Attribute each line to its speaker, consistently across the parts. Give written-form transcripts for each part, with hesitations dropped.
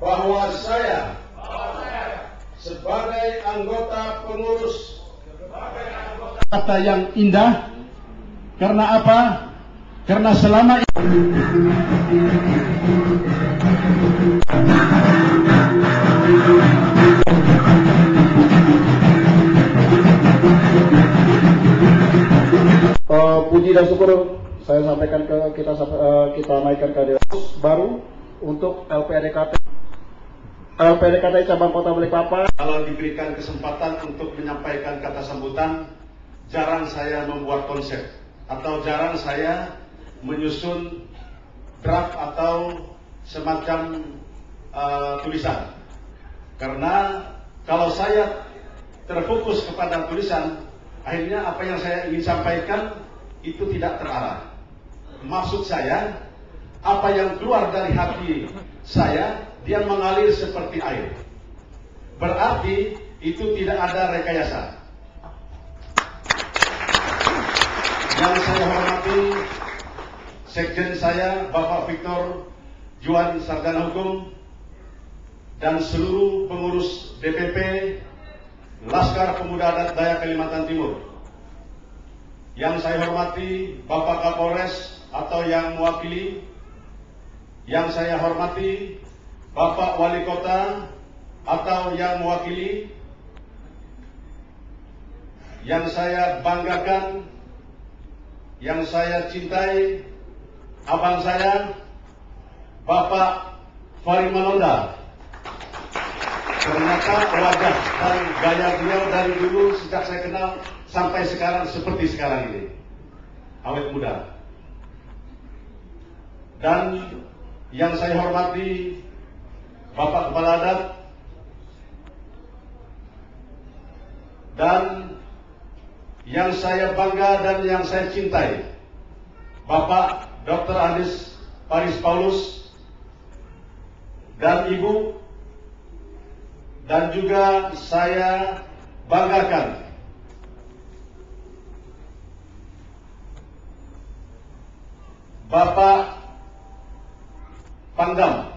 Speaker 1: Bahwa saya sebagai anggota pengurus kata yang indah. Karena apa? Karena selama ini puji dan syukur saya sampaikan ke kita naikkan ke baru untuk LPDKT cabang Kota Balikpapan. Kalau diberikan kesempatan untuk menyampaikan kata sambutan, jarang saya membuat konsep atau jarang saya menyusun draft atau semacam tulisan. Karena kalau saya terfokus kepada tulisan, akhirnya apa yang saya ingin sampaikan itu tidak terarah. Maksud saya, apa yang keluar dari hati saya, dia mengalir seperti air. Berarti itu tidak ada rekayasa. Yang saya hormati sekjen saya, Bapak Victor Juan Sarjana Hukum, dan seluruh pengurus DPP Laskar Pemuda Adat Dayak Kalimantan Timur. Yang saya hormati Bapak Kapolres atau yang mewakili. Yang saya hormati Bapak Wali Kota atau yang mewakili. Yang saya banggakan, yang saya cintai, abang saya Bapak Fahri Manoda. Ternyata wajah dan gaya beliau dari dulu sejak saya kenal sampai sekarang seperti sekarang ini, awet muda. Dan yang saya hormati Bapak Kepala Adat dan yang saya bangga dan yang saya cintai, Bapak Dr. Andis Paris Paulus dan Ibu, dan juga saya banggakan Bapak Pangdam.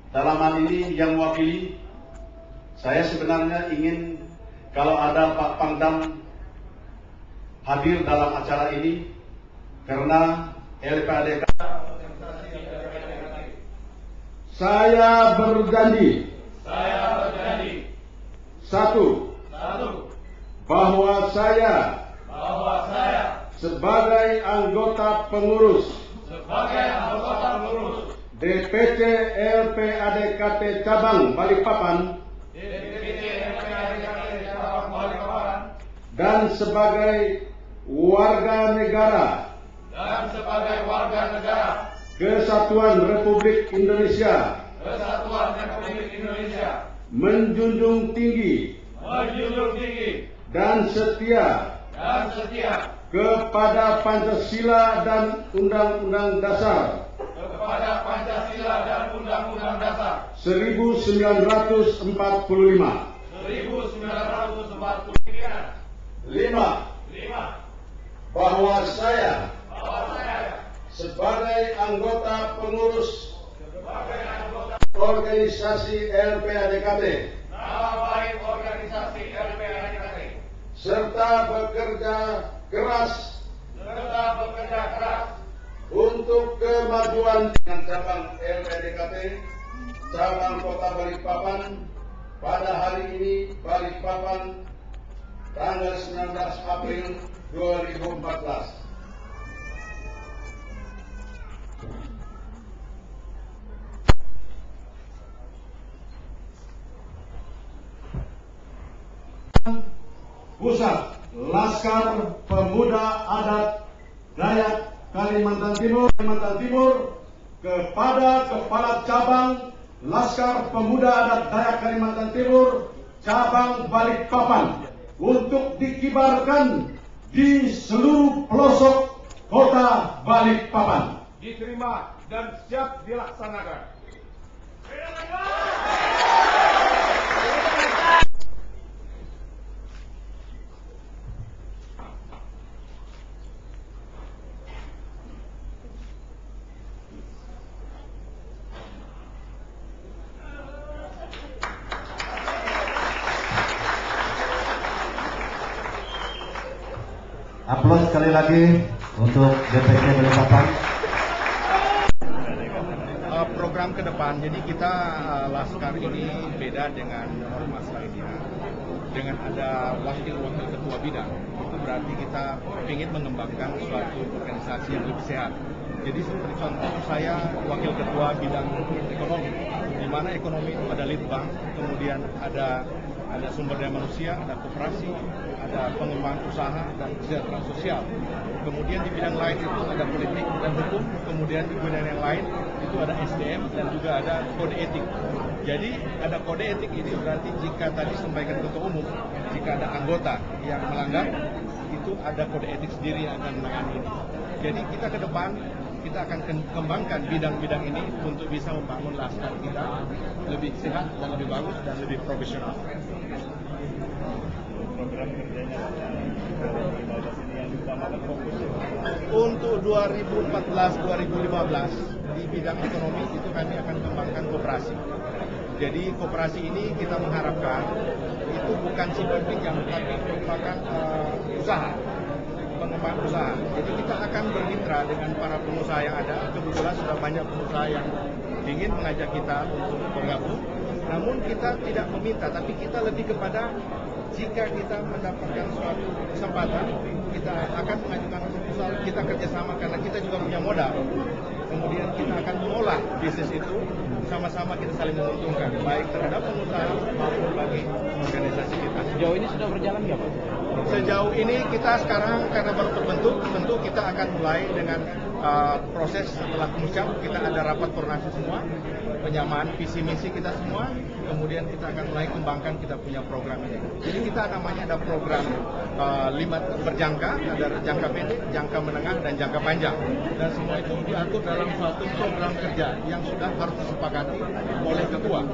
Speaker 1: Dalam hal ini yang mewakili, saya sebenarnya ingin kalau ada Pak Pangdam hadir dalam acara ini, karena LPADK saya berjanji satu, bahwa saya sebagai anggota pengurus DPC LPADKT Cabang Balikpapan dan sebagai warga negara
Speaker 2: dan sebagai warga negara
Speaker 1: Kesatuan Republik Indonesia, menjunjung tinggi dan setia kepada Pancasila dan Undang-Undang Dasar 1945. 5. Bahwa saya sebagai anggota pengurus organisasi LPADKT serta bekerja keras untuk kemajuan dengan cabang LPADKT cabang Kota Balikpapan pada hari ini, Balikpapan, tanggal 19 April 2014. Pusat Laskar Pemuda Adat Dayak Kalimantan Timur kepada Kepala Cabang Laskar Pemuda Adat Dayak Kalimantan Timur cabang Balikpapan untuk dikibarkan di seluruh pelosok Kota Balikpapan.
Speaker 2: diterima dan siap dilaksanakan.
Speaker 3: Aplaus sekali lagi untuk DPC Balikpapan.
Speaker 4: Program ke depan, jadi kita Laskar ini beda dengan ormas lainnya. Dengan ada wakil-wakil ketua bidang, itu berarti kita ingin mengembangkan suatu organisasi yang lebih sehat. Jadi seperti contoh saya wakil ketua bidang ekonomi, di mana ekonomi itu ada litbang, kemudian ada sumber daya manusia, ada koperasi, ada pengembangan usaha dan kesejahteraan sosial. Kemudian di bidang lain itu ada politik dan hukum, kemudian di bidang yang lain itu ada SDM dan juga ada kode etik. Jadi ada kode etik ini berarti jika tadi sampaikan ketua umum, jika ada anggota yang melanggar, itu ada kode etik sendiri yang akan menangani ini. Jadi kita ke depan kita akan kembangkan bidang-bidang ini untuk bisa membangun Laskar kita lebih sehat dan lebih bagus dan lebih profesional.
Speaker 2: Program kerjanya dari 15 ini yang diutamakan fokus
Speaker 4: Untuk 2014-2015 di bidang ekonomi itu kami akan kembangkan koperasi. Jadi koperasi ini kita mengharapkan itu bukan simpel pinjam tapi merupakan usaha, pengembangan usaha. Jadi kita akan bermitra dengan para pengusaha yang ada. Kebetulan sudah banyak pengusaha yang ingin mengajak kita untuk bergabung. Namun kita tidak meminta, tapi kita lebih kepada jika kita mendapatkan suatu kesempatan, kita akan mengajukan proposal, kita kerjasama karena kita juga punya modal. Kemudian kita akan mengolah bisnis itu, sama-sama kita saling menguntungkan, baik terhadap pengusaha maupun bagi organisasi kita.
Speaker 5: Sejauh ini sudah berjalan nggak Pak?
Speaker 4: Sejauh ini kita sekarang karena baru terbentuk, tentu kita akan mulai dengan proses setelah musyawarah, kita ada rapat koordinasi semua, penyamaan visi misi kita semua, kemudian kita akan mulai kembangkan kita punya program ini. Jadi kita namanya ada program 5 berjangka, ada jangka pendek, jangka menengah, dan jangka panjang. Dan semua itu diatur dalam suatu program kerja yang sudah harus disepakati oleh ketua.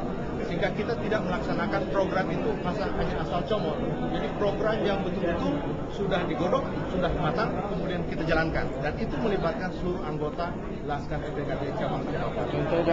Speaker 4: Sehingga kita tidak melaksanakan program itu hanya asal comot. Jadi program yang betul-betul sudah digodok, sudah matang, kemudian kita jalankan. Dan itu melibatkan seluruh anggota Laskar LPADKT cabang Balikpapan.